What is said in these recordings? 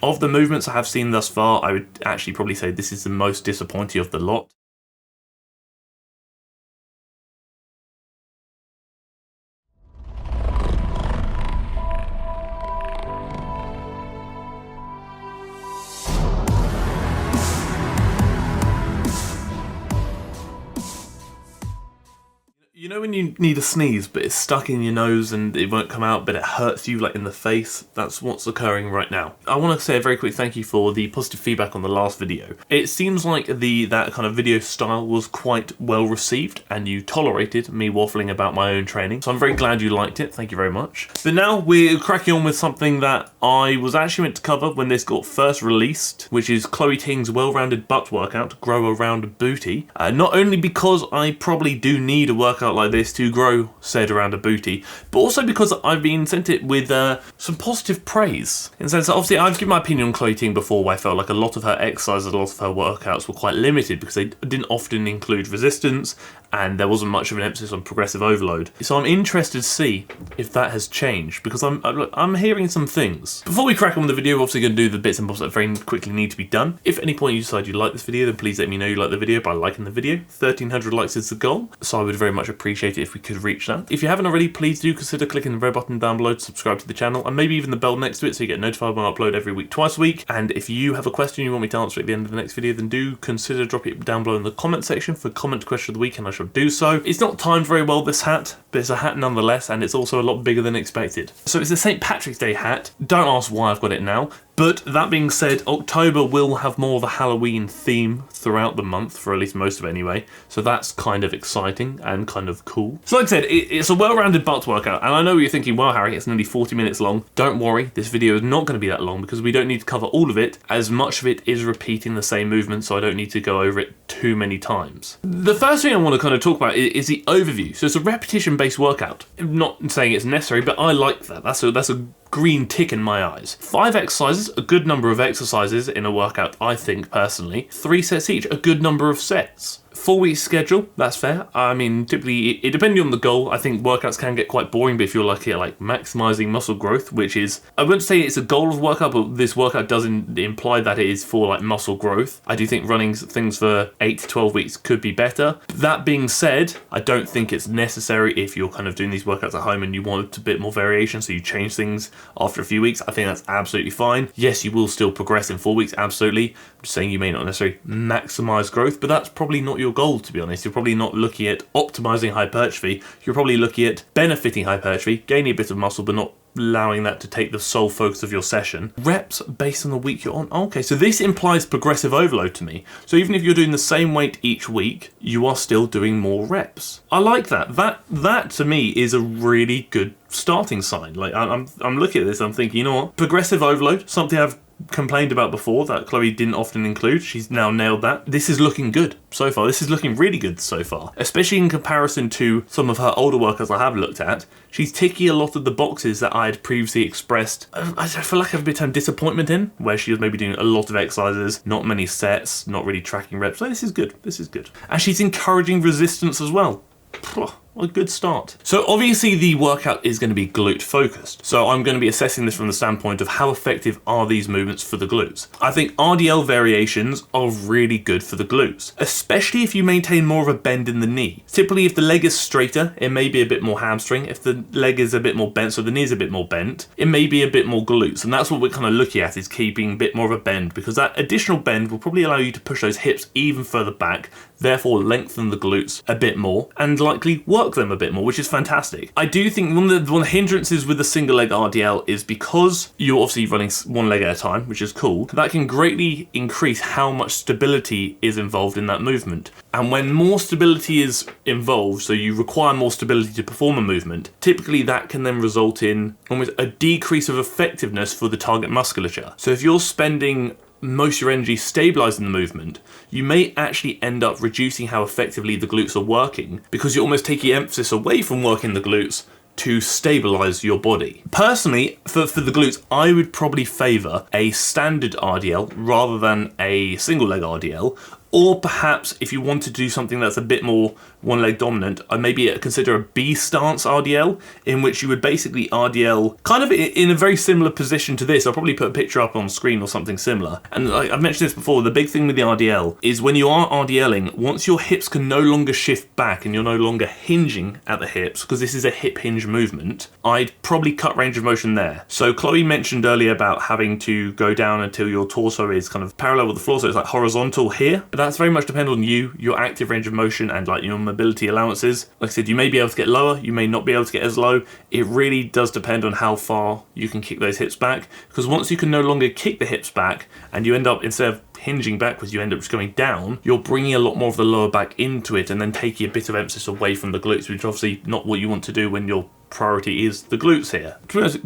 Of the movements I have seen thus far, I would actually probably say this is the most disappointing of the lot. You know when you need a sneeze, but it's stuck in your nose and it won't come out, but it hurts you like in the face? That's what's occurring right now. I want to say a very quick thank you for the positive feedback on the last video. It seems like that kind of video style was quite well received and you tolerated me waffling about my own training. So I'm very glad you liked it. Thank you very much. But now we're cracking on with something that I was actually meant to cover when this got first released, which is Chloe Ting's well-rounded butt workout, Grow a Round Booty. Not only because I probably do need a workout like this to grow said around a booty, but also because I've been sent it with some positive praise. In the sense that obviously I've given my opinion on Chloe Ting before, where I felt like a lot of her exercises, a lot of her workouts were quite limited because they didn't often include resistance and there wasn't much of an emphasis on progressive overload. So I'm interested to see if that has changed, because I'm hearing some things. Before we crack on with the video, we're obviously going to do the bits and bobs that very quickly need to be done. If at any point you decide you like this video, then please let me know you like the video by liking the video. 1,300 likes is the goal, so I would very much appreciate it if we could reach that. If you haven't already, please do consider clicking the red button down below to subscribe to the channel, and maybe even the bell next to it so you get notified when I upload every week, twice a week. And if you have a question you want me to answer at the end of the next video, then do consider dropping it down below in the comment section for comment question of the week, and I shall do so. It's not timed very well, this hat, but it's a hat nonetheless, and it's also a lot bigger than expected. So it's a St. Patrick's Day hat. Don't ask why I've got it now. But that being said, October will have more of a Halloween theme throughout the month, for at least most of it anyway. So that's kind of exciting and kind of cool. So like I said, it's a well-rounded butt workout. And I know you're thinking, well, Harry, it's nearly 40 minutes long. Don't worry, this video is not going to be that long because we don't need to cover all of it. As much of it is repeating the same movement, so I don't need to go over it too many times. The first thing I want to kind of talk about is the overview. So it's a repetition-based workout. I'm not saying it's necessary, but I like that. That's a green tick in my eyes. 5 exercises, a good number of exercises in a workout, I think personally. 3 sets each, a good number of sets. 4-week schedule, that's fair. I mean, typically, it depending on the goal, I think workouts can get quite boring, but if you're looking at like maximizing muscle growth, which is, I wouldn't say it's a goal of workout, but this workout doesn't imply that it is for like muscle growth. I do think running things for 8 to 12 weeks could be better. That being said, I don't think it's necessary if you're kind of doing these workouts at home and you want a bit more variation, so you change things after a few weeks. I think that's absolutely fine. Yes, you will still progress in 4 weeks, absolutely. I'm just saying you may not necessarily maximize growth, but that's probably not your goal, to be honest. You're probably not looking at optimizing hypertrophy. You're probably looking at benefiting hypertrophy, gaining a bit of muscle, but not allowing that to take the sole focus of your session. Reps based on the week you're on. Okay, so this implies progressive overload to me. So even if you're doing the same weight each week, you are still doing more reps. I like that. That to me is a really good starting sign. Like I'm looking at this, I'm thinking, you know what? Progressive overload, something I've complained about before that Chloe didn't often include. She's now nailed that. This is looking good so far. This is looking really good so far, especially in comparison to some of her older workouts I have looked at. She's ticking a lot of the boxes that I had previously expressed, I feel like I've a bit of disappointment in, where she was maybe doing a lot of exercises, not many sets, not really tracking reps. So this is good. This is good. And she's encouraging resistance as well. A good start. So obviously the workout is going to be glute focused. So I'm going to be assessing this from the standpoint of how effective are these movements for the glutes. I think RDL variations are really good for the glutes, especially if you maintain more of a bend in the knee. Typically if the leg is straighter, it may be a bit more hamstring. If the leg is a bit more bent, so the knee is a bit more bent, it may be a bit more glutes. And that's what we're kind of looking at, is keeping a bit more of a bend, because that additional bend will probably allow you to push those hips even further back, therefore lengthen the glutes a bit more and likely work them a bit more, which is fantastic. I do think one of the hindrances with the single leg RDL is because you're obviously running one leg at a time, which is cool, that can greatly increase how much stability is involved in that movement. And when more stability is involved, so you require more stability to perform a movement, typically that can then result in almost a decrease of effectiveness for the target musculature. So if you're spending most of your energy stabilizing the movement, you may actually end up reducing how effectively the glutes are working, because you're almost taking emphasis away from working the glutes to stabilize your body. Personally, for the glutes, I would probably favor a standard RDL rather than a single leg RDL, Or perhaps if you wanted to do something that's a bit more one leg dominant, I'd maybe consider a B stance RDL, in which you would basically RDL kind of in a very similar position to this. I'll probably put a picture up on screen or something similar. And I've mentioned this before, the big thing with the RDL is when you are RDLing, once your hips can no longer shift back and you're no longer hinging at the hips, because this is a hip hinge movement, I'd probably cut range of motion there. So Chloe mentioned earlier about having to go down until your torso is kind of parallel with the floor, so it's like horizontal here. But that's very much dependent on you, your active range of motion, and like your mobility allowances. Like I said, you may be able to get lower, you may not be able to get as low. It really does depend on how far you can kick those hips back, because once you can no longer kick the hips back and you end up, instead of hinging backwards, you end up just going down, you're bringing a lot more of the lower back into it and then taking a bit of emphasis away from the glutes, which is obviously not what you want to do when your priority is the glutes here.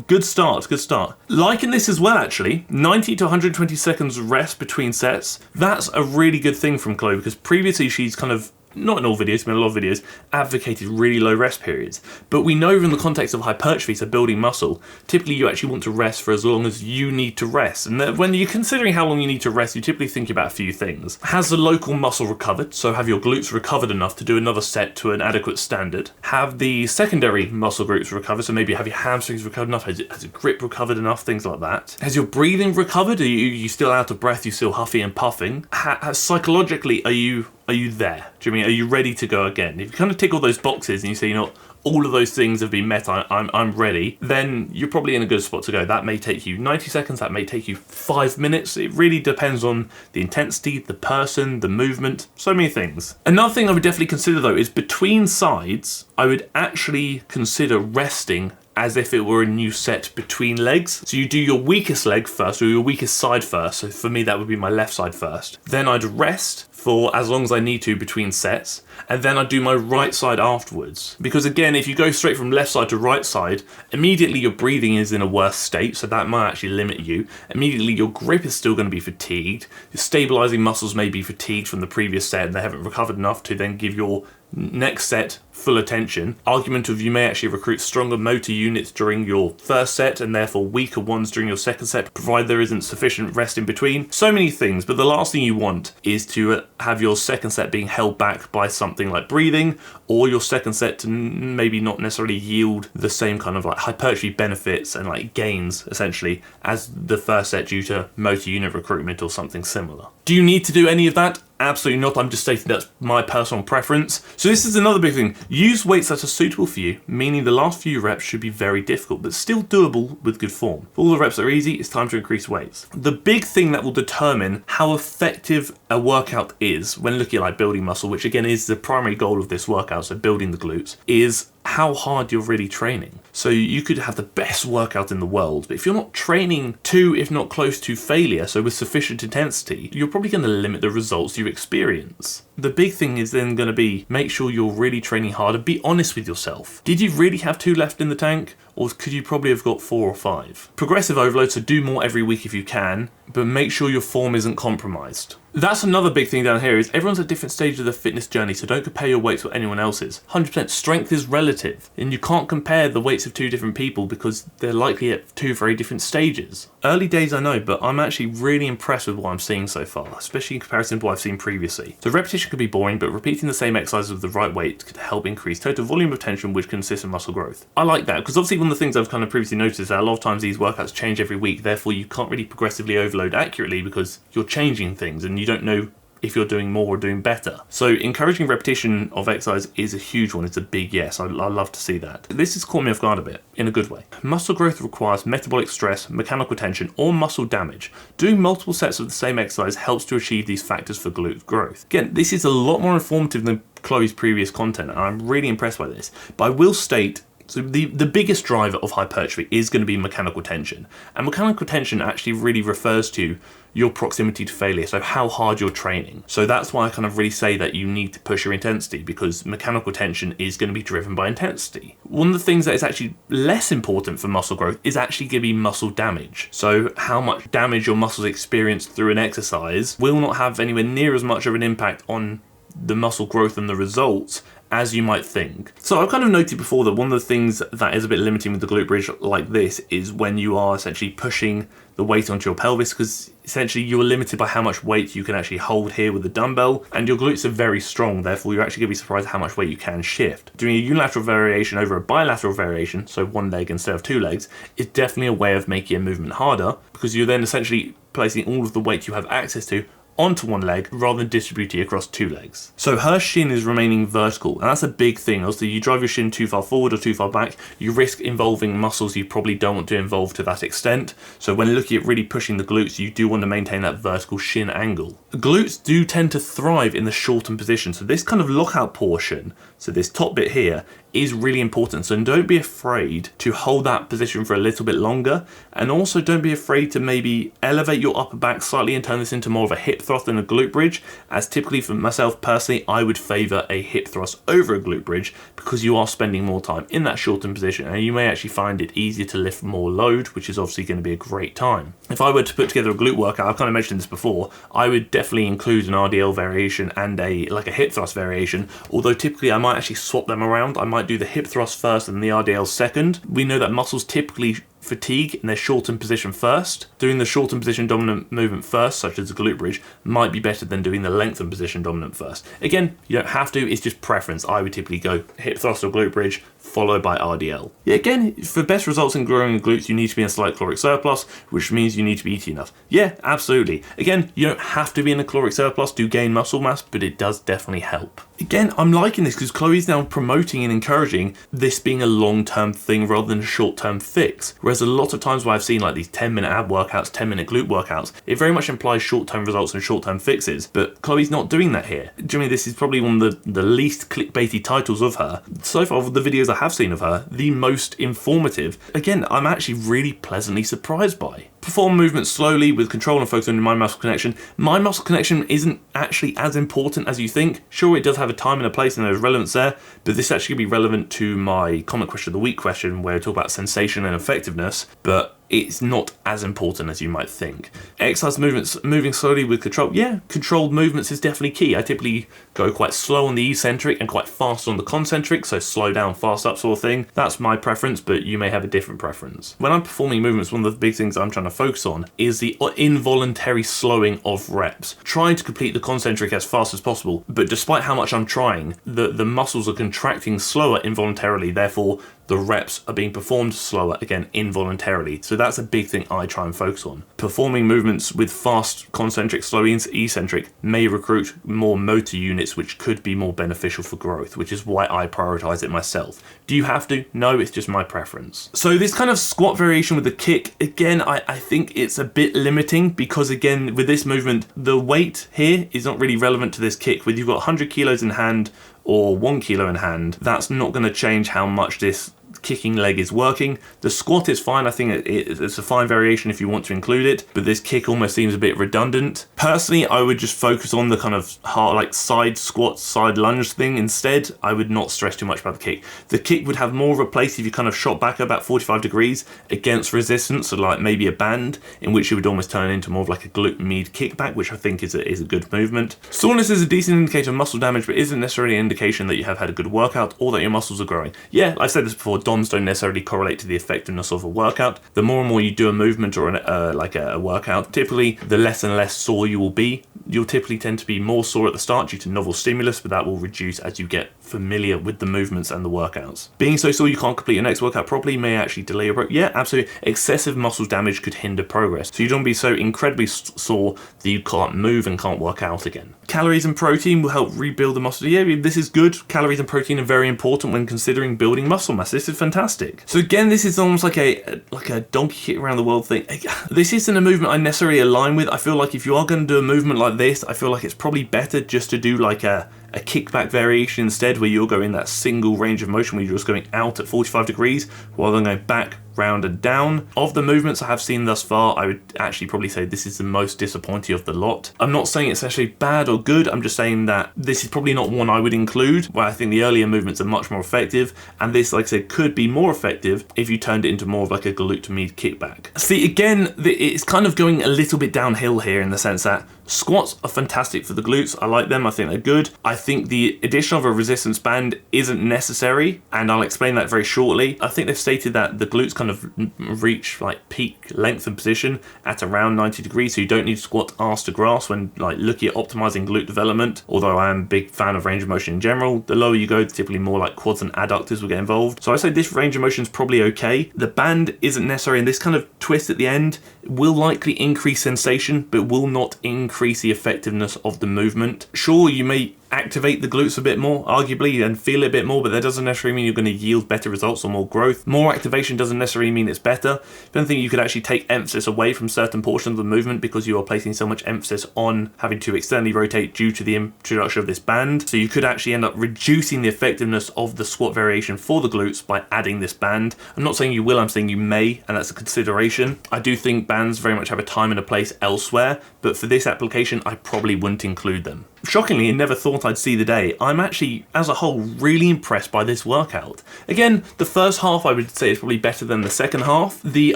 Good start, good start. Liking this as well, actually. 90 to 120 seconds rest between sets. That's a really good thing from Chloe, because previously she's kind of, not in all videos, but in a lot of videos, advocated really low rest periods. But we know in the context of hypertrophy, so building muscle, typically you actually want to rest for as long as you need to rest. And when you're considering how long you need to rest, you typically think about a few things. Has the local muscle recovered? So have your glutes recovered enough to do another set to an adequate standard? Have the secondary muscle groups recovered? So maybe have your hamstrings recovered enough? Has your grip recovered enough? Things like that. Has your breathing recovered? Are you still out of breath? Are you still huffy and puffing? Psychologically, are you there? Do you mean, are you ready to go again? If you kind of tick all those boxes and you say, you know, all of those things have been met, I'm ready, then you're probably in a good spot to go. That may take you 90 seconds, that may take you 5 minutes. It really depends on the intensity, the person, the movement, so many things. Another thing I would definitely consider though is between sides, I would actually consider resting as if it were a new set between legs. So you do your weakest leg first, or your weakest side first. So for me, that would be my left side first. Then I'd rest for as long as I need to between sets, and then I'd do my right side afterwards. Because again, if you go straight from left side to right side, immediately your breathing is in a worse state, so that might actually limit you. Immediately your grip is still going to be fatigued. Your stabilizing muscles may be fatigued from the previous set and they haven't recovered enough to then give your next set full attention. Argument of you may actually recruit stronger motor units during your first set and therefore weaker ones during your second set, provided there isn't sufficient rest in between. So many things, but the last thing you want is to have your second set being held back by something like breathing, or your second set to maybe not necessarily yield the same kind of like hypertrophy benefits and like gains essentially as the first set due to motor unit recruitment or something similar. Do you need to do any of that? Absolutely not. I'm just stating that's my personal preference. So this is another big thing. Use weights that are suitable for you, meaning the last few reps should be very difficult, but still doable with good form. For all the reps that are easy, it's time to increase weights. The big thing that will determine how effective a workout is when looking at like building muscle, which again is the primary goal of this workout, so building the glutes, is how hard you're really training. So you could have the best workout in the world, but if you're not training to, if not close to failure, so with sufficient intensity, you're probably going to limit the results you experience. The big thing is then going to be make sure you're really training hard and be honest with yourself. Did you really have 2 left in the tank? Or could you probably have got 4 or 5? Progressive overload, so do more every week if you can, but make sure your form isn't compromised. That's another big thing down here is everyone's at different stages of their fitness journey, so don't compare your weights with anyone else's. 100% strength is relative, and you can't compare the weights of 2 different people because they're likely at 2 very different stages. Early days I know, but I'm actually really impressed with what I'm seeing so far, especially in comparison to what I've seen previously. So repetition can be boring, but repeating the same exercise with the right weight could help increase total volume of tension, which can assist in muscle growth. I like that, because obviously one of the things I've kind of previously noticed is that a lot of times these workouts change every week, therefore you can't really progressively overload accurately because you're changing things and you don't know if you're doing more or doing better. So encouraging repetition of exercise is a huge one. It's a big yes. I love to see that. This has caught me off guard a bit, in a good way. Muscle growth requires metabolic stress, mechanical tension, or muscle damage. Doing multiple sets of the same exercise helps to achieve these factors for glute growth. Again, this is a lot more informative than Chloe's previous content, and I'm really impressed by this. But I will state, so the biggest driver of hypertrophy is going to be mechanical tension. And mechanical tension actually really refers to your proximity to failure, so how hard you're training. So that's why I kind of really say that you need to push your intensity, because mechanical tension is going to be driven by intensity. One of the things that is actually less important for muscle growth is actually going to be muscle damage. So how much damage your muscles experience through an exercise will not have anywhere near as much of an impact on the muscle growth and the results as you might think. So I've kind of noted before that one of the things that is a bit limiting with the glute bridge like this is when you are essentially pushing the weight onto your pelvis, because essentially you're limited by how much weight you can actually hold here with the dumbbell, and your glutes are very strong, therefore you're actually going to be surprised how much weight you can shift. Doing a unilateral variation over a bilateral variation, so one leg instead of two legs, is definitely a way of making a movement harder, because you're then essentially placing all of the weight you have access to onto one leg rather than distributing across two legs. So her shin is remaining vertical, and that's a big thing. Also, you drive your shin too far forward or too far back, you risk involving muscles you probably don't want to involve to that extent. So when looking at really pushing the glutes, you do want to maintain that vertical shin angle. Glutes do tend to thrive in the shortened position, so this kind of lockout portion, so this top bit here, is really important. So don't be afraid to hold that position for a little bit longer, and also don't be afraid to maybe elevate your upper back slightly and turn this into more of a hip thrust than a glute bridge, as typically for myself personally, I would favour a hip thrust over a glute bridge, because you are spending more time in that shortened position and you may actually find it easier to lift more load, which is obviously going to be a great time. If I were to put together a glute workout, I've kind of mentioned this before, I would definitely include an RDL variation and a hip thrust variation, although typically I might actually swap them around. I might do the hip thrust first and the RDL second. We know that muscles typically fatigue in their shortened position first. Doing the shortened position dominant movement first, such as the glute bridge, might be better than doing the lengthened position dominant first. Again, you don't have to, it's just preference. I would typically go hip thrust or glute bridge, followed by RDL. Yeah, again, for best results in growing glutes, you need to be in a slight caloric surplus, which means you need to be eating enough. Yeah, absolutely. Again, you don't have to be in a caloric surplus to gain muscle mass, but it does definitely help. Again, I'm liking this because Chloe's now promoting and encouraging this being a long-term thing rather than a short-term fix. Whereas a lot of times where I've seen like these 10-minute ab workouts, 10-minute glute workouts, it very much implies short-term results and short-term fixes, but Chloe's not doing that here. Do you mean this is probably one of the least clickbaity titles of her? So far, of the videos I have seen of her, the most informative. Again, I'm actually really pleasantly surprised by. Perform movements slowly with control and focus on your mind-muscle connection. Mind-muscle connection isn't actually as important as you think. Sure, it does have a time and a place and there's relevance there, but this actually be relevant to my comment question of the week question where I talk about sensation and effectiveness, but it's not as important as you might think. Exercise movements, moving slowly with control. Yeah, controlled movements is definitely key. I typically go quite slow on the eccentric and quite fast on the concentric, so slow down, fast up sort of thing. That's my preference, but you may have a different preference. When I'm performing movements, one of the big things I'm trying to focus on is the involuntary slowing of reps. Trying to complete the concentric as fast as possible, but despite how much I'm trying, the muscles are contracting slower involuntarily, therefore the reps are being performed slower, again, involuntarily. So that's a big thing I try and focus on. Performing movements with fast concentric, slow eccentric may recruit more motor units, which could be more beneficial for growth, which is why I prioritize it myself. Do you have to? No, it's just my preference. So this kind of squat variation with the kick, again, I think it's a bit limiting because, again, with this movement, the weight here is not really relevant to this kick. Whether you've got 100 kilos in hand or 1 kilo in hand, that's not going to change how much this kicking leg is working. The squat is fine. I think it's a fine variation if you want to include it, but this kick almost seems a bit redundant. Personally, I would just focus on the kind of hard, like side squat, side lunge thing instead. I would not stress too much about the kick. The kick would have more of a place if you kind of shot back about 45 degrees against resistance, so like maybe a band, in which it would almost turn into more of like a glute med kickback, which I think is a good movement. Soreness is a decent indicator of muscle damage, but isn't necessarily an indication that you have had a good workout or that your muscles are growing. Yeah, I've said this before, DOMs don't necessarily correlate to the effectiveness of a workout. The more and more you do a movement or a workout, typically the less and less sore you will be. You'll typically tend to be more sore at the start due to novel stimulus, but that will reduce as you get familiar with the movements and the workouts. Being so sore you can't complete your next workout properly may actually delay your progress. Yeah, absolutely. Excessive muscle damage could hinder progress. So you don't be so incredibly sore that you can't move and can't work out again. Calories and protein will help rebuild the muscle. Yeah, this is good. Calories and protein are very important when considering building muscle mass. This is fantastic. So again, this is almost like a donkey kick around the world thing. This isn't a movement I necessarily align with. I feel like if you are going to do a movement like this, I feel like it's probably better just to do like a kickback variation instead, where you're going that single range of motion where you're just going out at 45 degrees rather than going back, round and down. Of the movements I have seen thus far, I would actually probably say this is the most disappointing of the lot. I'm not saying it's actually bad or good, I'm just saying that this is probably not one I would include, where I think the earlier movements are much more effective, and this, like I said, could be more effective if you turned it into more of like a glute med kickback. See, again, it's kind of going a little bit downhill here in the sense that squats are fantastic for the glutes. I like them, I think they're good. I think the addition of a resistance band isn't necessary, and I'll explain that very shortly. I think they've stated that the glutes kind of reach like peak length and position at around 90 degrees, so you don't need to squat arse to grass when like looking at optimizing glute development. Although I am a big fan of range of motion in general, the lower you go, typically more like quads and adductors will get involved. So I say this range of motion is probably okay. The band isn't necessary, and this kind of twist at the end will likely increase sensation, but will not increase the effectiveness of the movement. Sure, you may activate the glutes a bit more, arguably, and feel it a bit more, but that doesn't necessarily mean you're going to yield better results or more growth. More activation doesn't necessarily mean it's better. If anything, you could actually take emphasis away from certain portions of the movement because you are placing so much emphasis on having to externally rotate due to the introduction of this band. So you could actually end up reducing the effectiveness of the squat variation for the glutes by adding this band. I'm not saying you will, I'm saying you may, and that's a consideration. I do think bands very much have a time and a place elsewhere, but for this application, I probably wouldn't include them. Shockingly, I never thought I'd see the day. I'm actually, as a whole, really impressed by this workout. Again, the first half I would say is probably better than the second half. The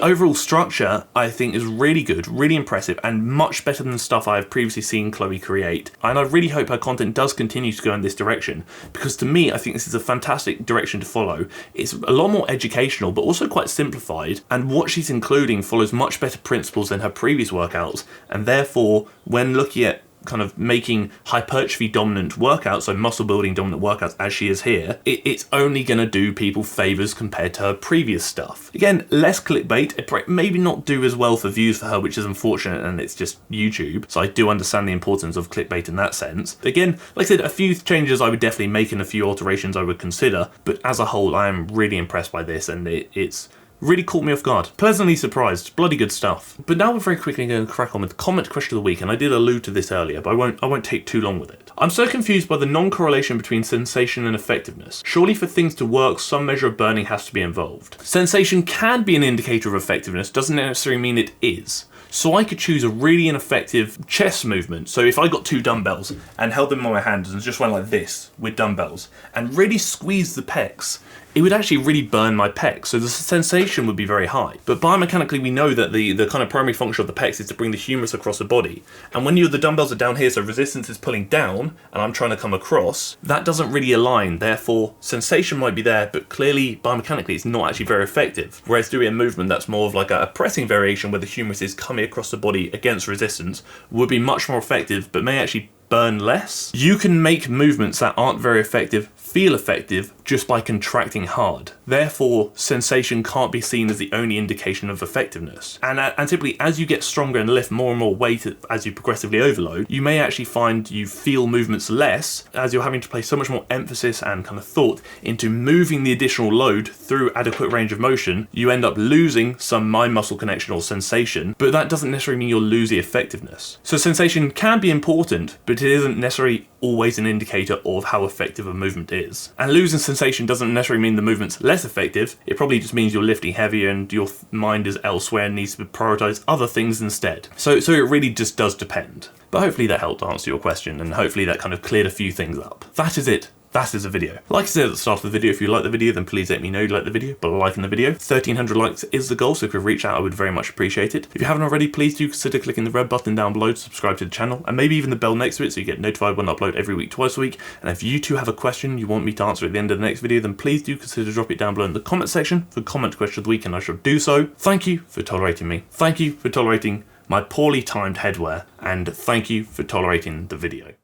overall structure, I think, is really good, really impressive, and much better than stuff I've previously seen Chloe create. And I really hope her content does continue to go in this direction, because to me, I think this is a fantastic direction to follow. It's a lot more educational, but also quite simplified, and what she's including follows much better principles than her previous workouts, and therefore, when looking at kind of making hypertrophy dominant workouts, so muscle building dominant workouts as she is here, it's only going to do people favors compared to her previous stuff. Again, less clickbait, it maybe not do as well for views for her, which is unfortunate, and it's just YouTube, so I do understand the importance of clickbait in that sense. Again, like I said, a few changes I would definitely make and a few alterations I would consider, but as a whole I am really impressed by this, and it's really caught me off guard. Pleasantly surprised. Bloody good stuff. But now we're very quickly going to crack on with the comment question of the week, and I did allude to this earlier, but I won't take too long with it. I'm so confused by the non-correlation between sensation and effectiveness. Surely for things to work, some measure of burning has to be involved. Sensation can be an indicator of effectiveness, doesn't necessarily mean it is. So I could choose a really ineffective chest movement. So if I got 2 dumbbells and held them in my hands and just went like this with dumbbells and really squeezed the pecs, it would actually really burn my pecs, so the sensation would be very high. But biomechanically, we know that the kind of primary function of the pecs is to bring the humerus across the body. And when the dumbbells are down here, so resistance is pulling down, and I'm trying to come across, that doesn't really align. Therefore, sensation might be there, but clearly, biomechanically, it's not actually very effective. Whereas doing a movement that's more of like a pressing variation where the humerus is coming across the body against resistance would be much more effective, but may actually burn less. You can make movements that aren't very effective feel effective just by contracting hard. Therefore, sensation can't be seen as the only indication of effectiveness. And typically, as you get stronger and lift more and more weight as you progressively overload, you may actually find you feel movements less as you're having to place so much more emphasis and kind of thought into moving the additional load through adequate range of motion. You end up losing some mind-muscle connection or sensation, but that doesn't necessarily mean you'll lose the effectiveness. So sensation can be important, but it isn't necessarily always an indicator of how effective a movement is. And losing sensation doesn't necessarily mean the movement's less effective, it probably just means you're lifting heavier and your mind is elsewhere and needs to prioritize other things instead. So it really just does depend. But hopefully that helped answer your question, and hopefully that kind of cleared a few things up. That is it. That is the video. Like I said at the start of the video, if you like the video, then please let me know you like the video by liking the video. 1,300 likes is the goal, so if you reach out, I would very much appreciate it. If you haven't already, please do consider clicking the red button down below to subscribe to the channel, and maybe even the bell next to it so you get notified when I upload every week, twice a week. And if you too have a question you want me to answer at the end of the next video, then please do consider drop it down below in the comment section for comment question of the week, and I shall do so. Thank you for tolerating me. Thank you for tolerating my poorly timed headwear, and thank you for tolerating the video.